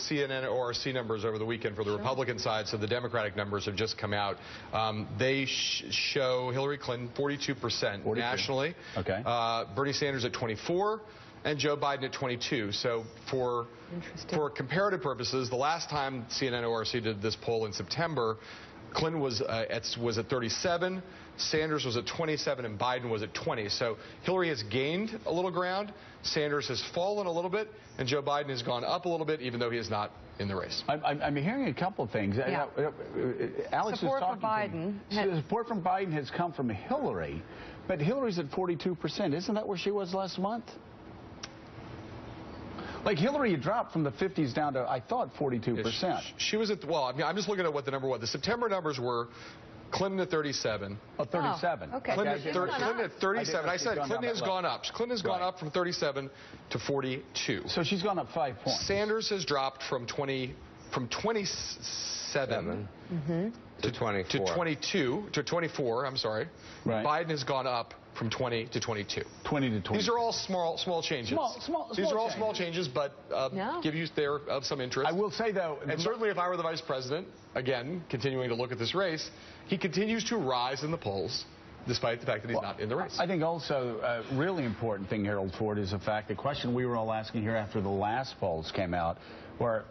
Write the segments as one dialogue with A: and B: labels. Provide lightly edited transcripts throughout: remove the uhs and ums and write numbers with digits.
A: CNN ORC numbers over the weekend for the Republican side, so the Democratic numbers have just come out. They show Hillary Clinton 42% nationally.
B: Okay.
A: Bernie Sanders at 24%. And Joe Biden at 22%. So for comparative purposes, the last time CNN ORC did this poll in September, Clinton was at 37%, Sanders was at 27%, and Biden was at 20%. So Hillary has gained a little ground, Sanders has fallen a little bit, and Joe Biden has gone up a little bit, even though he is not in the race.
B: I'm hearing a couple of things.
C: Yeah.
B: Alex
C: support
B: was talking
C: for Biden.
B: Support from Biden has come from Hillary, but Hillary's at 42%. Isn't that where she was last month? Like Hillary had dropped from the 50s down to, I thought, 42%.
A: She was at, well, I mean, I'm just looking at what the number was. The September numbers were Clinton at 37.
B: Oh, 37.
C: Oh, okay.
A: Clinton at 37. I said Clinton has gone up. Clinton has gone up from 37 to 42.
B: So she's gone up 5 points.
A: Sanders has dropped from 27
D: to 24.
A: To 24, I'm sorry.
B: Right.
A: Biden has gone up from 20 to 22.
B: 20 to 20.
A: These are all small changes. These are all small changes, but give you there of some interest.
B: I will say, though,
A: and certainly if I were the vice president, again, continuing to look at this race, he continues to rise in the polls, despite the fact that he's not in the race.
B: I think also a really important thing, Harold Ford, is the fact, the question we were all asking here after the last polls came out, where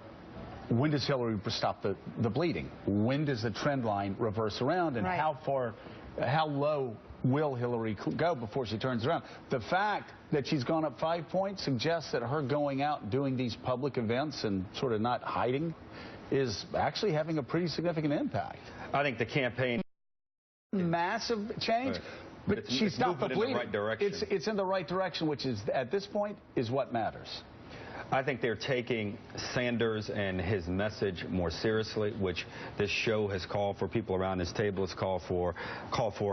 B: when does Hillary stop the bleeding? When does the trend line reverse around, and how low will Hillary go before she turns around? The fact that she's gone up 5 points suggests that her going out and doing these public events and sort of not hiding is actually having a pretty significant impact.
D: I think the campaign...
B: Massive change, but she stopped the bleeding.
D: In the right direction.
B: It's in the right direction, which is, at this point, is what matters.
D: I think they're taking Sanders and his message more seriously, which this show has called for. People around this table has called for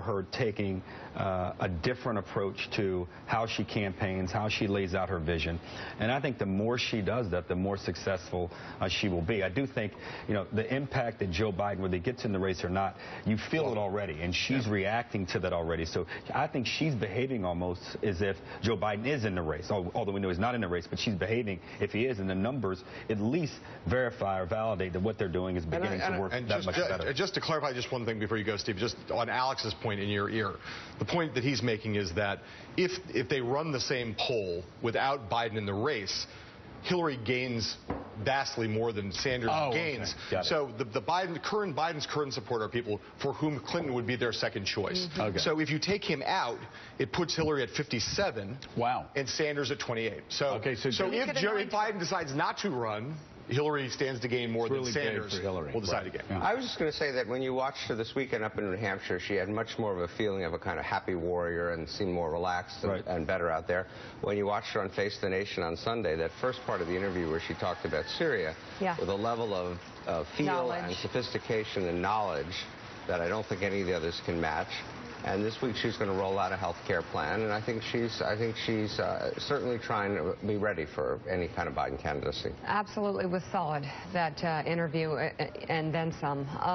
D: her taking a different approach to how she campaigns, how she lays out her vision. And I think the more she does that, the more successful she will be. I do think, you know, the impact that Joe Biden, whether he gets in the race or not, you feel it already, and she's reacting to that already. So I think she's behaving almost as if Joe Biden is in the race, although we know he's not in the race, but she's behaving if he is, and the numbers at least verify or validate that what they're doing is beginning to work that much better.
A: Just to clarify just one thing before you go, Steve, just on Alex's point in your ear, the point that he's making is that if they run the same poll without Biden in the race, Hillary gains vastly more than Sanders gains.
B: Okay.
A: So Biden's current support are people for whom Clinton would be their second choice.
B: Okay.
A: So if you take him out, it puts Hillary at 57.
B: Wow.
A: And Sanders at 28. So if Biden decides not to run, Hillary stands to gain more than Sanders will decide again.
D: Yeah.
E: I was just going to say that when you watched her this weekend up in New Hampshire, she had much more of a feeling of a kind of happy warrior and seemed more relaxed and better out there. When you watched her on Face the Nation on Sunday, that first part of the interview where she talked about Syria, with a level of feel and sophistication and knowledge that I don't think any of the others can match. And this week she's going to roll out a health care plan, and I think she's certainly trying to be ready for any kind of Biden candidacy.
C: Absolutely was solid, that interview, and then some.